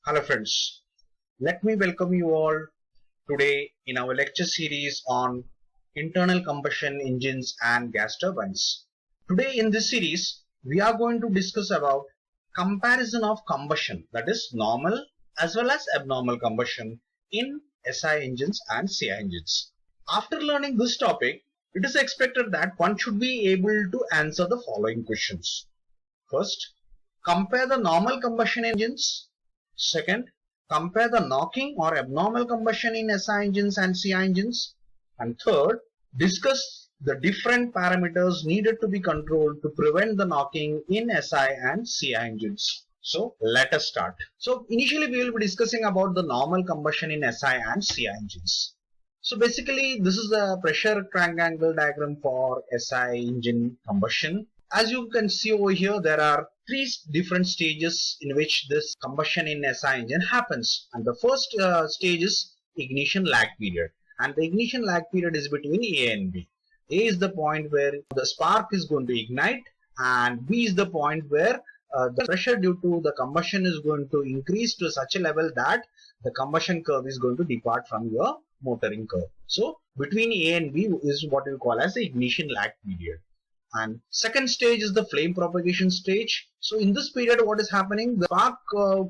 Hello friends, let me welcome you all today in our lecture series on internal combustion engines and gas turbines. Today in this series, we are going to discuss about comparison of combustion, that is normal as well as abnormal combustion in SI engines and CI engines. After learning this topic, it is expected that one should be able to answer the following questions. First, compare the normal combustion engines. Second, compare the knocking or abnormal combustion in SI engines and CI engines. And third, discuss the different parameters needed to be controlled to prevent the knocking in SI and CI engines. So let us start. So initially we will be discussing about the normal combustion in SI and CI engines. So basically this is the pressure triangle diagram for SI engine combustion. As you can see over here, there are three different stages in which this combustion in SI engine happens. And the first stage is ignition lag period. And the ignition lag period is between A and B. A is the point where the spark is going to ignite, and B is the point where the pressure due to the combustion is going to increase to such a level that the combustion curve is going to depart from your motoring curve. So between A and B is what we call as the ignition lag period. And second stage is the flame propagation stage. So in this period, what is happening? The spark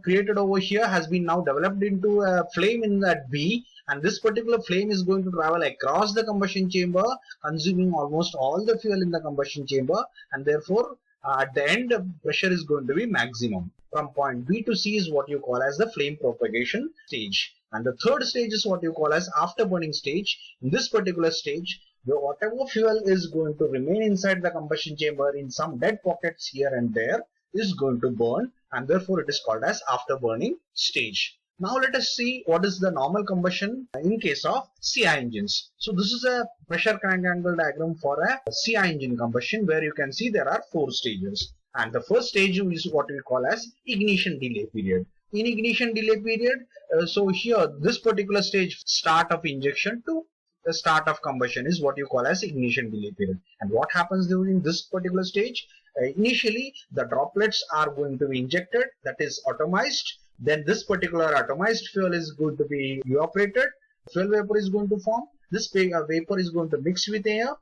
created over here has been now developed into a flame in that B, and this particular flame is going to travel across the combustion chamber, consuming almost all the fuel in the combustion chamber, and therefore at the end pressure is going to be maximum. From point B to C is what you call as the flame propagation stage. And the third stage is what you call as afterburning stage. In this particular stage, whatever fuel is going to remain inside the combustion chamber in some dead pockets here and there is going to burn, and therefore it is called as afterburning stage. Now let us see what is the normal combustion in case of CI engines. So this is a pressure triangle diagram for a CI engine combustion, where you can see there are four stages. And the first stage is what we call as ignition delay period. In ignition delay period, so here this particular stage, start of injection to the start of combustion, is what you call as ignition delay period. And what happens during this particular stage? Initially the droplets are going to be injected, that is atomized. Then this particular atomized fuel is going to be evaporated, fuel vapor is going to form. This vapor is going to mix with air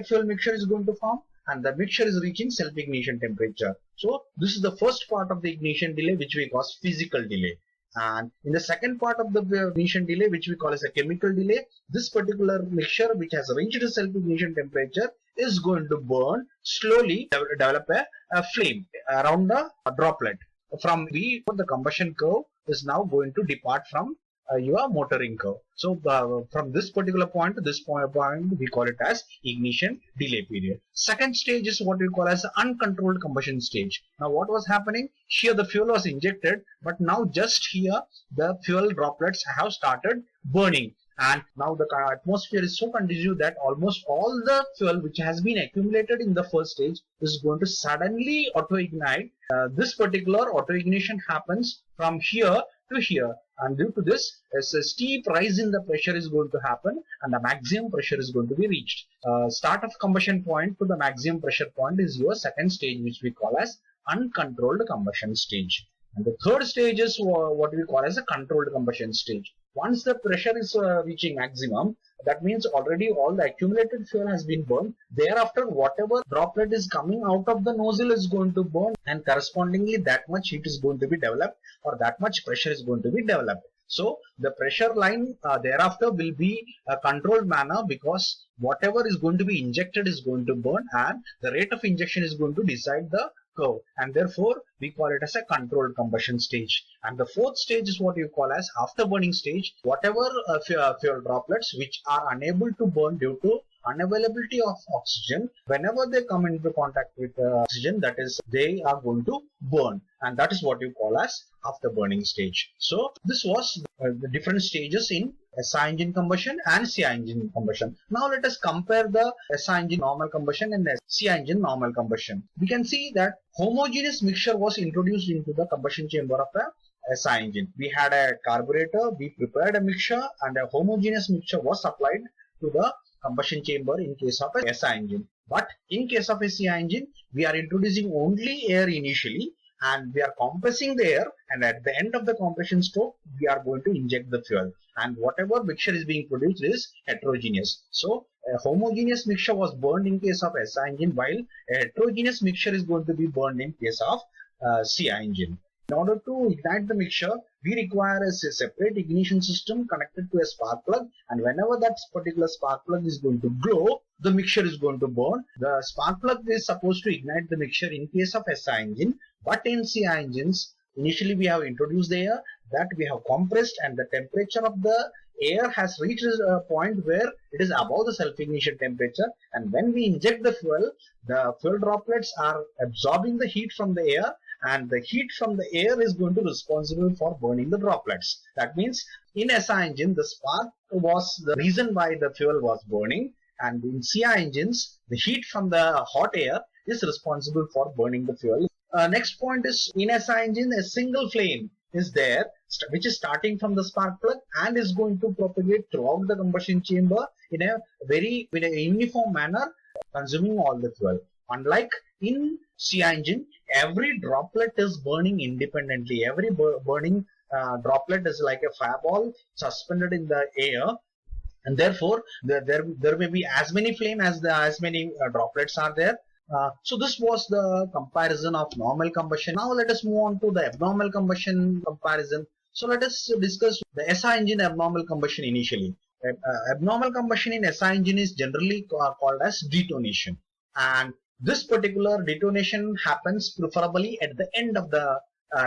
fuel mixture is going to form, and the mixture is reaching self-ignition temperature. So this is the first part of the ignition delay, which we call physical delay. And in the second part of the ignition delay, which we call as a chemical delay, this particular mixture which has reached a self-ignition temperature is going to burn slowly, develop a flame around the droplet. From B, the combustion curve is now going to depart from your motoring curve. So from this particular point to this point, we call it as ignition delay period. Second stage is what we call as uncontrolled combustion stage. Now what was happening? Here the fuel was injected, but now just here the fuel droplets have started burning. And now the atmosphere is so conducive that almost all the fuel which has been accumulated in the first stage is going to suddenly auto-ignite. This particular auto-ignition happens from here to here, and due to this, a steep rise in the pressure is going to happen, and the maximum pressure is going to be reached. Start of combustion point to the maximum pressure point is your second stage, which we call as uncontrolled combustion stage. And the third stage is what we call as a controlled combustion stage. Once the pressure is reaching maximum, that means already all the accumulated fuel has been burned. Thereafter, whatever droplet is coming out of the nozzle is going to burn, and correspondingly that much heat is going to be developed, or that much pressure is going to be developed. So the pressure line thereafter will be a controlled manner, because whatever is going to be injected is going to burn, and the rate of injection is going to decide the curve, and therefore we call it as a controlled combustion stage. And the fourth stage is what you call as afterburning stage. Whatever fuel droplets which are unable to burn due to unavailability of oxygen, whenever they come into contact with oxygen, that is, they are going to burn, and that is what you call as afterburning stage. So this was the different stages in SI engine combustion and CI engine combustion. Now let us compare the SI engine normal combustion and the CI engine normal combustion. We can see that homogeneous mixture was introduced into the combustion chamber of a SI engine. We had a carburetor, we prepared a mixture, and a homogeneous mixture was supplied to the combustion chamber in case of a SI engine. But in case of a CI engine, we are introducing only air initially, and we are compressing the air, and at the end of the compression stroke we are going to inject the fuel, and whatever mixture is being produced is heterogeneous. So a homogeneous mixture was burned in case of SI engine, while a heterogeneous mixture is going to be burned in case of CI engine. In order to ignite the mixture, we require a separate ignition system connected to a spark plug, and whenever that particular spark plug is going to glow, the mixture is going to burn. The spark plug is supposed to ignite the mixture in case of SI engine, but in CI engines, initially we have introduced the air that we have compressed, and the temperature of the air has reached a point where it is above the self-ignition temperature, and when we inject the fuel droplets are absorbing the heat from the air, and the heat from the air is going to be responsible for burning the droplets. That means in SI engine, the spark was the reason why the fuel was burning, and in CI engines, the heat from the hot air is responsible for burning the fuel. Next point is, in SI engine, a single flame is there which is starting from the spark plug and is going to propagate throughout the combustion chamber in a uniform manner, consuming all the fuel. Unlike in CI engine, every droplet is burning independently. Every burning droplet is like a fireball suspended in the air, and therefore there may be as many flame as many droplets are there. So this was the comparison of normal combustion. Now let us move on to the abnormal combustion comparison. So let us discuss the SI engine abnormal combustion initially. Abnormal combustion in SI engine is generally called as detonation, and this particular detonation happens preferably at the end of the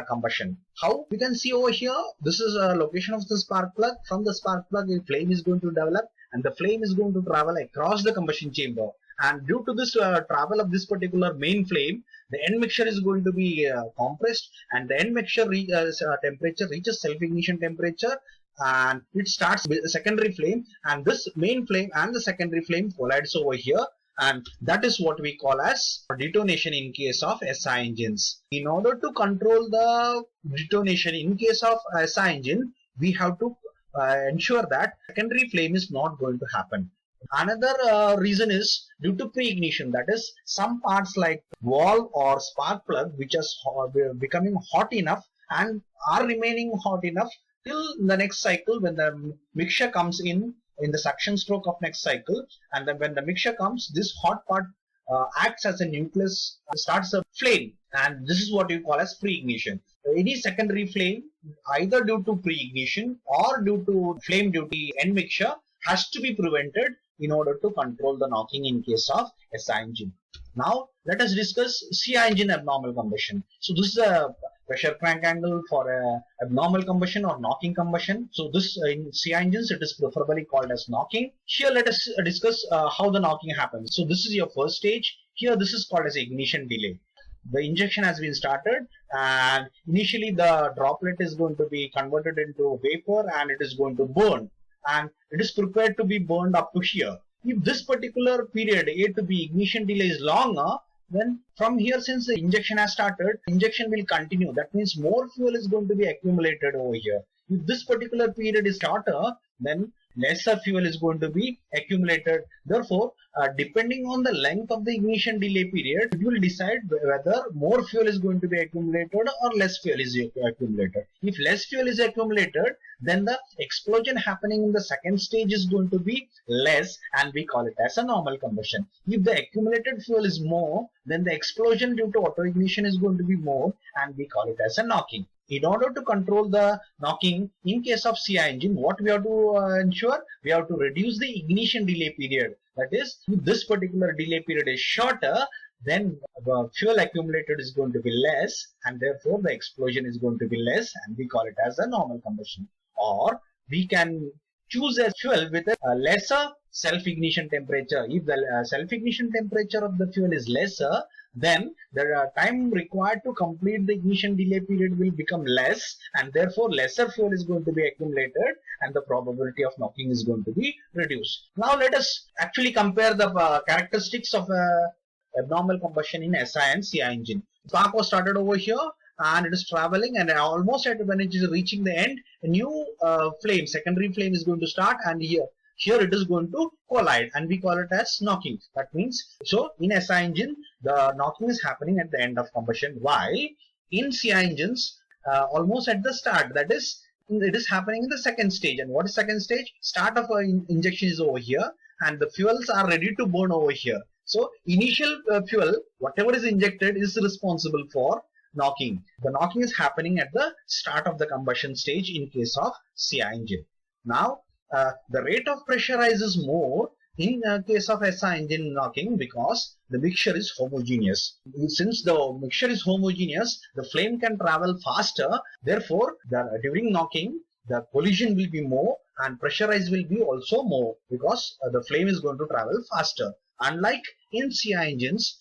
combustion. How? We can see over here, this is a location of the spark plug. From the spark plug, a flame is going to develop, and the flame is going to travel across the combustion chamber. And due to this travel of this particular main flame, the end mixture is going to be compressed, and the end mixture temperature reaches self-ignition temperature, and it starts with a secondary flame, and this main flame and the secondary flame collides over here, and that is what we call as detonation in case of SI engines. In order to control the detonation in case of SI engine, we have to ensure that secondary flame is not going to happen. Another reason is due to pre-ignition, that is, some parts like valve or spark plug which are becoming hot enough and are remaining hot enough till the next cycle when the mixture comes in the suction stroke of next cycle, and then when the mixture comes, this hot part acts as a nucleus, starts a flame, and this is what you call as pre-ignition. Any secondary flame, either due to pre-ignition or due to flame due to end mixture, has to be prevented in order to control the knocking in case of SI engine. Now let us discuss CI engine abnormal combustion. So this is a pressure crank angle for a abnormal combustion or knocking combustion. So this in CI engines, it is preferably called as knocking. Here let us discuss how the knocking happens. So this is your first stage. Here this is called as ignition delay. The injection has been started, and initially the droplet is going to be converted into vapor and it is going to burn, and it is prepared to be burned up to here. If this particular period A to B ignition delay is longer, then from here, since the injection has started, injection will continue. That means more fuel is going to be accumulated over here. If this particular period is shorter, then lesser fuel is going to be accumulated. Therefore, depending on the length of the ignition delay period, it will decide whether more fuel is going to be accumulated or less fuel is accumulated. If less fuel is accumulated, then the explosion happening in the second stage is going to be less, and we call it as a normal combustion. If the accumulated fuel is more, then the explosion due to auto ignition is going to be more, and we call it as a knocking. In order to control the knocking in case of CI engine, what we have to ensure? We have to reduce the ignition delay period. That is, if this particular delay period is shorter, then the fuel accumulated is going to be less, and therefore the explosion is going to be less, and we call it as a normal combustion. Or we can choose a fuel with a lesser self-ignition temperature. If the self-ignition temperature of the fuel is lesser, then the time required to complete the ignition delay period will become less, and therefore lesser fuel is going to be accumulated, and the probability of knocking is going to be reduced. Now let us actually compare the characteristics of abnormal combustion in SI and CI engine. Spark was started over here, and it is traveling, and almost when it is reaching the end, a new flame, secondary flame is going to start, and here it is going to collide, and we call it as knocking. That means, so in SI engine, the knocking is happening at the end of combustion, while in CI engines almost at the start. That is, it is happening in the second stage. And what is second stage? Start of injection is over here, and the fuels are ready to burn over here. So initial fuel, whatever is injected, is responsible for knocking. The knocking is happening at the start of the combustion stage in case of CI engine. Now the rate of pressure rise is more in case of SI engine knocking because the mixture is homogeneous. Since the mixture is homogeneous, the flame can travel faster. Therefore, during knocking, the collision will be more and pressure rise will be also more because the flame is going to travel faster. Unlike in CI engines,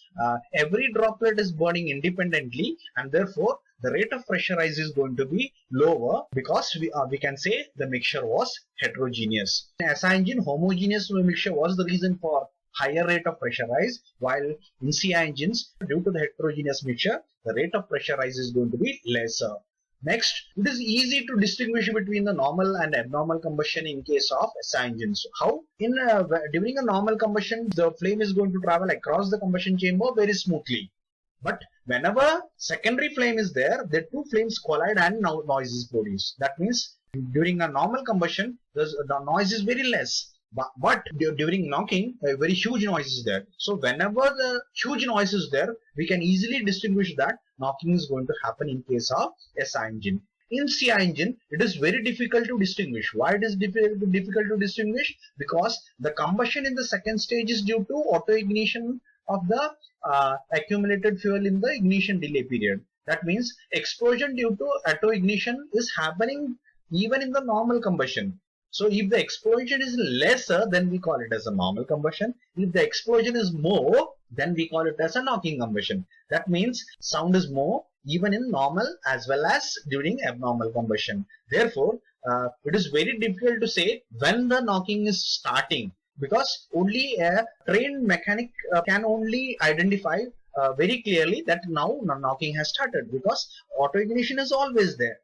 every droplet is burning independently, and therefore the rate of pressure rise is going to be lower because we can say the mixture was heterogeneous. In SI engine, homogeneous mixture was the reason for higher rate of pressure rise, while in CI engines, due to the heterogeneous mixture, the rate of pressure rise is going to be lesser. Next, it is easy to distinguish between the normal and abnormal combustion in case of SI engines. How? During a normal combustion, the flame is going to travel across the combustion chamber very smoothly. But whenever secondary flame is there, the two flames collide and noise is produced. That means during a normal combustion, the noise is very less. But during knocking, a very huge noise is there. So whenever the huge noise is there, we can easily distinguish that knocking is going to happen in case of SI engine. In CI engine, it is very difficult to distinguish. Why it is difficult to distinguish? Because the combustion in the second stage is due to auto ignition of the accumulated fuel in the ignition delay period. That means explosion due to auto ignition is happening even in the normal combustion. So if the explosion is lesser, then we call it as a normal combustion. If the explosion is more, then we call it as a knocking combustion. That means sound is more even in normal as well as during abnormal combustion. Therefore, it is very difficult to say when the knocking is starting, because only a trained mechanic can only identify very clearly that now knocking has started, because auto ignition is always there.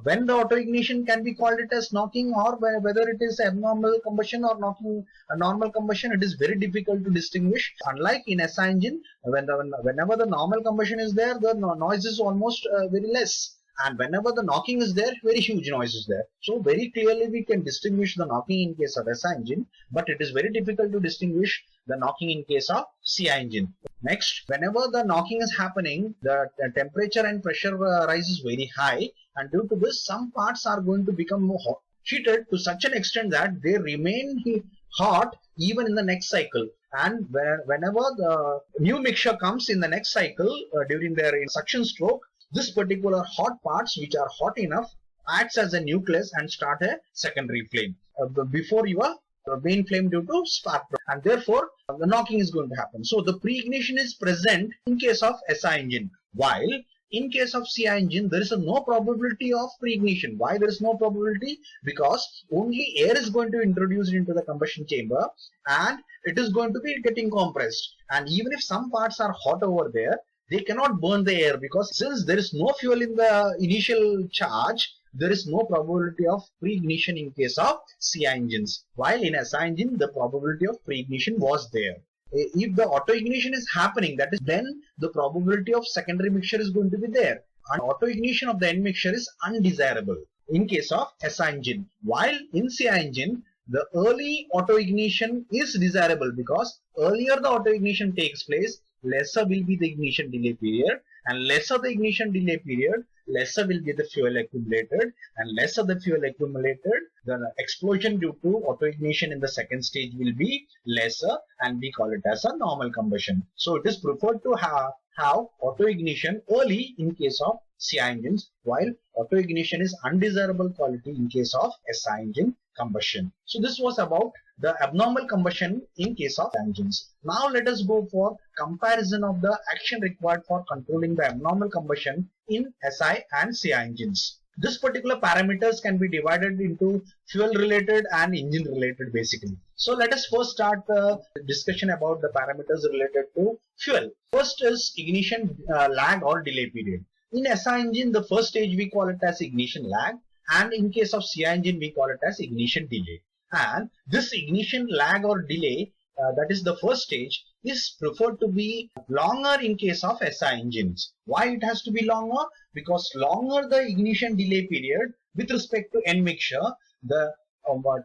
When the auto ignition can be called it as knocking, or whether it is abnormal combustion or knocking a normal combustion, it is very difficult to distinguish. Unlike in SI engine, whenever the normal combustion is there, the noise is almost very less, and whenever the knocking is there, very huge noise is there. So very clearly we can distinguish the knocking in case of SI engine, but it is very difficult to distinguish the knocking in case of CI engine. Next, whenever the knocking is happening, the temperature and pressure rise is very high, and due to this, some parts are going to become more heated to such an extent that they remain hot even in the next cycle. And whenever the new mixture comes in the next cycle during their suction stroke, this particular hot parts which are hot enough acts as a nucleus and start a secondary flame before your main flame due to spark, and therefore the knocking is going to happen. So the pre-ignition is present in case of SI engine, while in case of CI engine there is no probability of pre-ignition. Why there is no probability? Because only air is going to introduce into the combustion chamber and it is going to be getting compressed, and even if some parts are hot over there, they cannot burn the air, because since there is no fuel in the initial charge, there is no probability of pre-ignition in case of CI engines, while in SI engine the probability of pre-ignition was there. If the auto ignition is happening, that is, then the probability of secondary mixture is going to be there, and auto ignition of the end mixture is undesirable in case of SI engine, while in CI engine the early auto ignition is desirable, because earlier the auto ignition takes place, lesser will be the ignition delay period, and lesser the ignition delay period, lesser will be the fuel accumulated, and lesser the fuel accumulated, the explosion due to auto ignition in the second stage will be lesser, and we call it as a normal combustion. So it is preferred to have auto ignition early in case of CI engines, while auto ignition is undesirable quality in case of SI engine combustion. So this was about the abnormal combustion in case of engines. Now let us go for comparison of the action required for controlling the abnormal combustion in SI and CI engines. This particular parameters can be divided into fuel related and engine related basically. So let us first start the discussion about the parameters related to fuel. First is ignition lag or delay period. In SI engine, the first stage we call it as ignition lag, and in case of CI engine we call it as ignition delay. And this ignition lag or delay, that is the first stage, is preferred to be longer in case of SI engines. Why it has to be longer? Because longer the ignition delay period with respect to end mixture, the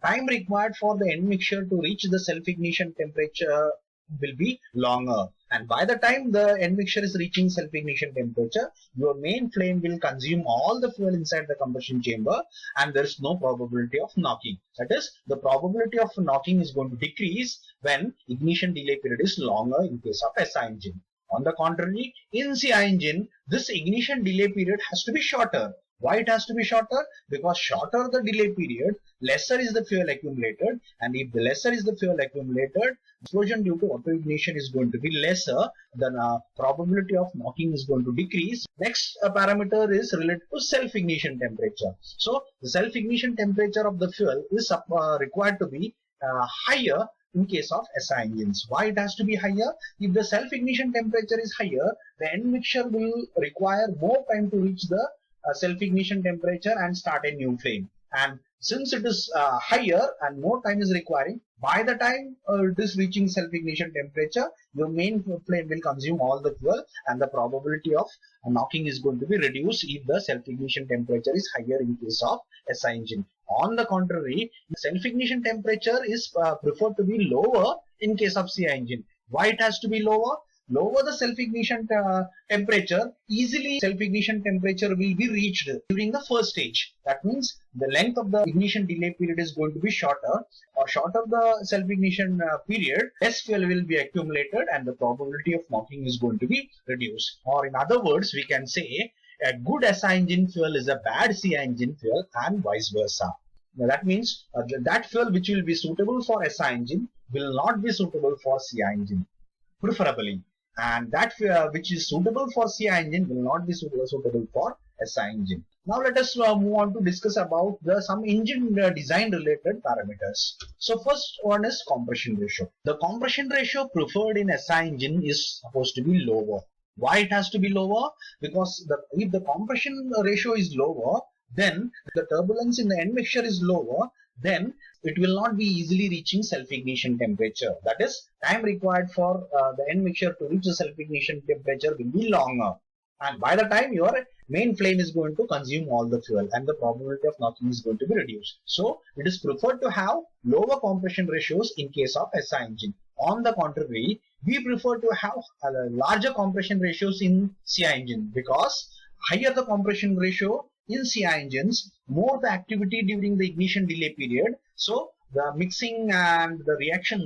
time required for the end mixture to reach the self-ignition temperature will be longer, and by the time the end mixture is reaching self-ignition temperature, your main flame will consume all the fuel inside the combustion chamber, and there is no probability of knocking. That is, the probability of knocking is going to decrease when ignition delay period is longer in case of SI engine. On the contrary, in CI engine, this ignition delay period has to be shorter. Why it has to be shorter? Because shorter the delay period, lesser is the fuel accumulated, and if the lesser is the fuel accumulated, explosion due to auto ignition is going to be lesser, then probability of knocking is going to decrease. Next parameter is related to self-ignition temperature. So the self-ignition temperature of the fuel is required to be higher in case of SI engines. Why it has to be higher? If the self-ignition temperature is higher, the end mixture will require more time to reach the self-ignition temperature and start a new flame. And since it is higher and more time is requiring, by the time it is reaching self-ignition temperature, your main flame will consume all the fuel, and the probability of knocking is going to be reduced if the self-ignition temperature is higher in case of SI engine. On the contrary, self-ignition temperature is preferred to be lower in case of CI engine. Why it has to be lower? Lower the self-ignition temperature, easily self-ignition temperature will be reached during the first stage. That means the length of the ignition delay period is going to be shorter, or shorter the self-ignition period, less fuel will be accumulated, and the probability of knocking is going to be reduced. Or in other words, we can say a good SI engine fuel is a bad CI engine fuel, and vice versa. Now that means that fuel which will be suitable for SI engine will not be suitable for CI engine, preferably. And that which is suitable for CI engine will not be suitable for SI engine. Now let us move on to discuss about some engine design related parameters. So first one is compression ratio. The compression ratio preferred in SI engine is supposed to be lower. Why it has to be lower? Because if the compression ratio is lower, then the turbulence in the end mixture is lower, then it will not be easily reaching self-ignition temperature. That is, time required for the end mixture to reach the self-ignition temperature will be longer. And by the time your main flame is going to consume all the fuel, and the probability of knocking is going to be reduced. So it is preferred to have lower compression ratios in case of SI engine. On the contrary, we prefer to have larger compression ratios in CI engine, because higher the compression ratio in CI engines, more the activity during the ignition delay period. So the mixing and the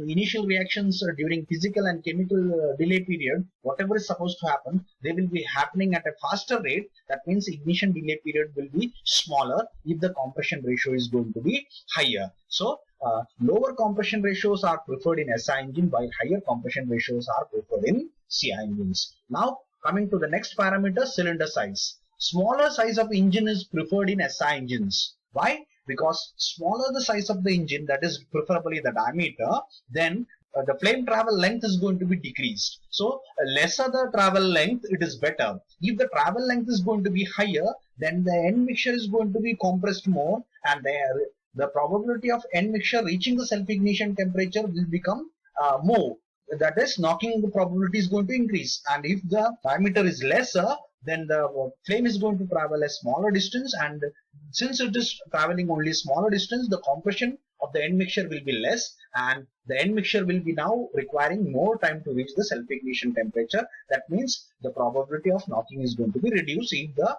initial reactions during physical and chemical delay period, whatever is supposed to happen, they will be happening at a faster rate. That means ignition delay period will be smaller if the compression ratio is going to be higher. So lower compression ratios are preferred in SI engine, while higher compression ratios are preferred in CI engines. Now coming to the next parameter, cylinder size. Smaller size of engine is preferred in SI engines. Why? Because smaller the size of the engine, that is preferably the diameter, then the flame travel length is going to be decreased. So lesser the travel length, it is better. If the travel length is going to be higher, then the end mixture is going to be compressed more, and the probability of end mixture reaching the self-ignition temperature will become more. That is, knocking the probability is going to increase. And if the diameter is lesser, then the flame is going to travel a smaller distance, and since it is traveling only smaller distance, the compression of the end mixture will be less, and the end mixture will be now requiring more time to reach the self-ignition temperature. That means the probability of knocking is going to be reduced if the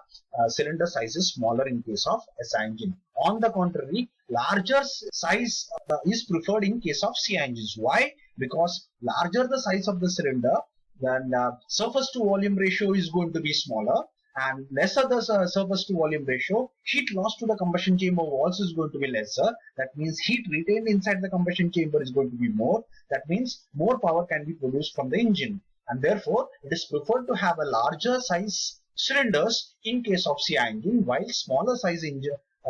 cylinder size is smaller in case of SI engine. On the contrary, larger size is preferred in case of CI engines. Why? Because larger the size of the cylinder, then surface to volume ratio is going to be smaller, and lesser the surface to volume ratio, heat loss to the combustion chamber walls is going to be lesser. That means heat retained inside the combustion chamber is going to be more. That means more power can be produced from the engine, and therefore it is preferred to have a larger size cylinders in case of CI engine, while smaller size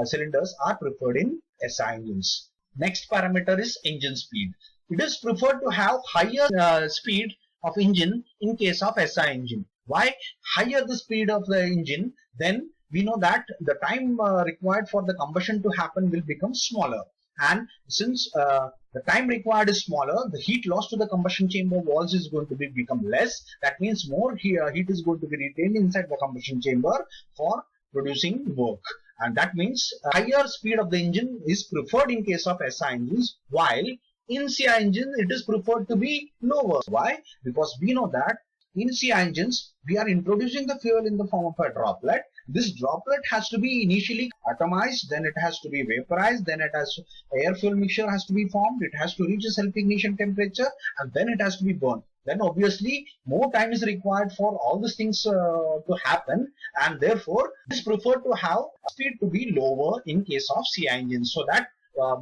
cylinders are preferred in SI engines. Next parameter is engine speed. It is preferred to have higher speed of engine in case of SI engine. Why? Higher the speed of the engine, then we know that the time required for the combustion to happen will become smaller. and since the time required is smaller, the heat loss to the combustion chamber walls is going to become less. That means more heat is going to be retained inside the combustion chamber for producing work. And that means higher speed of the engine is preferred in case of SI engines, while in CI engine it is preferred to be lower. Why? Because we know that in CI engines we are introducing the fuel in the form of a droplet. This droplet has to be initially atomized, then it has to be vaporized, then it has air fuel mixture has to be formed, it has to reach a self-ignition temperature, and then it has to be burned. Then obviously more time is required for all these things to happen, and therefore it is preferred to have speed to be lower in case of CI engines, so that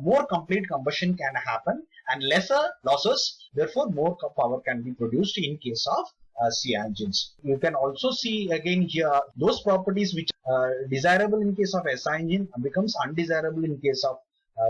more complete combustion can happen and lesser losses, therefore more power can be produced in case of CI engines. You can also see again here those properties which are desirable in case of SI engine becomes undesirable in case of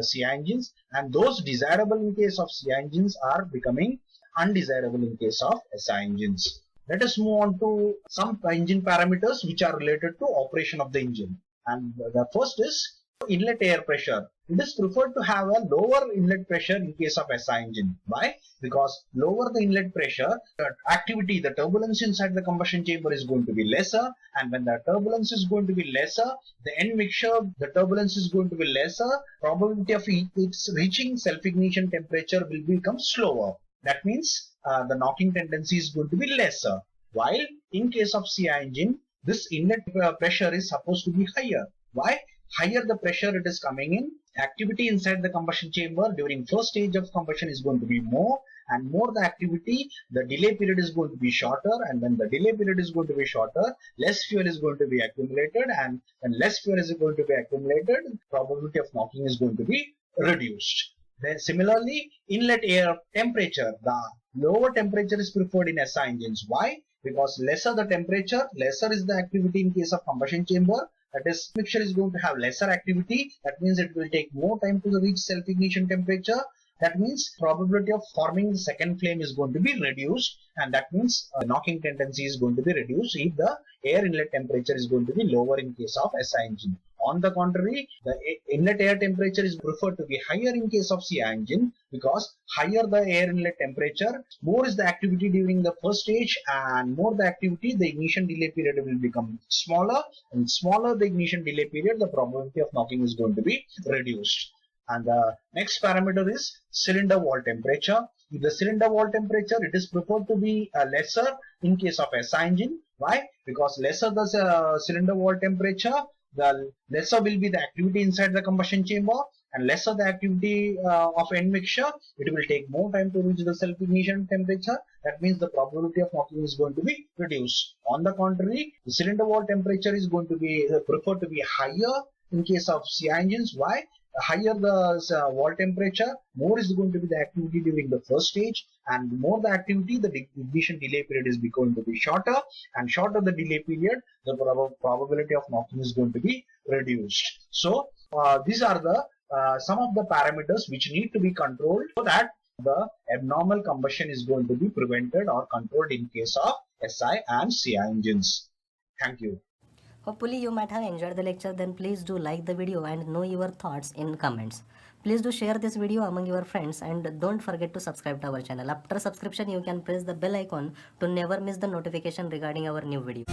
CI engines, and those desirable in case of CI engines are becoming undesirable in case of SI engines. Let us move on to some engine parameters which are related to operation of the engine. And the first is inlet air pressure. It is preferred to have a lower inlet pressure in case of SI engine. Why? Because lower the inlet pressure, the activity, the turbulence inside the combustion chamber is going to be lesser, and when the turbulence is going to be lesser, the end mixture, the turbulence is going to be lesser, probability of its reaching self-ignition temperature will become slower. That means the knocking tendency is going to be lesser. While in case of CI engine, this inlet pressure is supposed to be higher. Why? Higher the pressure it is coming in, activity inside the combustion chamber during first stage of combustion is going to be more, and more the activity, the delay period is going to be shorter, and when the delay period is going to be shorter, less fuel is going to be accumulated, and when less fuel is going to be accumulated, probability of knocking is going to be reduced. Then similarly, inlet air temperature, the lower temperature is preferred in SI engines. Why? Because lesser the temperature, lesser is the activity in case of combustion chamber. That is, mixture is going to have lesser activity. That means it will take more time to reach self-ignition temperature. That means probability of forming the second flame is going to be reduced, and that means knocking tendency is going to be reduced if the air inlet temperature is going to be lower in case of SI engine. On the contrary, the inlet air temperature is preferred to be higher in case of CI engine, because higher the air inlet temperature, more is the activity during the first stage, and more the activity, the ignition delay period will become smaller, and smaller the ignition delay period, the probability of knocking is going to be reduced. And the next parameter is cylinder wall temperature. If the cylinder wall temperature, it is preferred to be lesser in case of SI engine. Why? Because lesser the cylinder wall temperature, the lesser will be the activity inside the combustion chamber, and lesser the activity of end mixture, it will take more time to reach the self-ignition temperature. That means the probability of knocking is going to be reduced. On the contrary, the cylinder wall temperature is going to be preferred to be higher in case of CI engines. Why? Higher the wall temperature, more is going to be the activity during the first stage, and more the activity, the ignition delay period is going to be shorter, and shorter the delay period, the probability of knocking is going to be reduced. So these are the some of the parameters which need to be controlled so that the abnormal combustion is going to be prevented or controlled in case of SI and CI engines. Thank you. Hopefully you might have enjoyed the lecture. Then please do like the video and know your thoughts in comments. Please do share this video among your friends, and don't forget to subscribe to our channel. After subscription, you can press the bell icon to never miss the notification regarding our new video.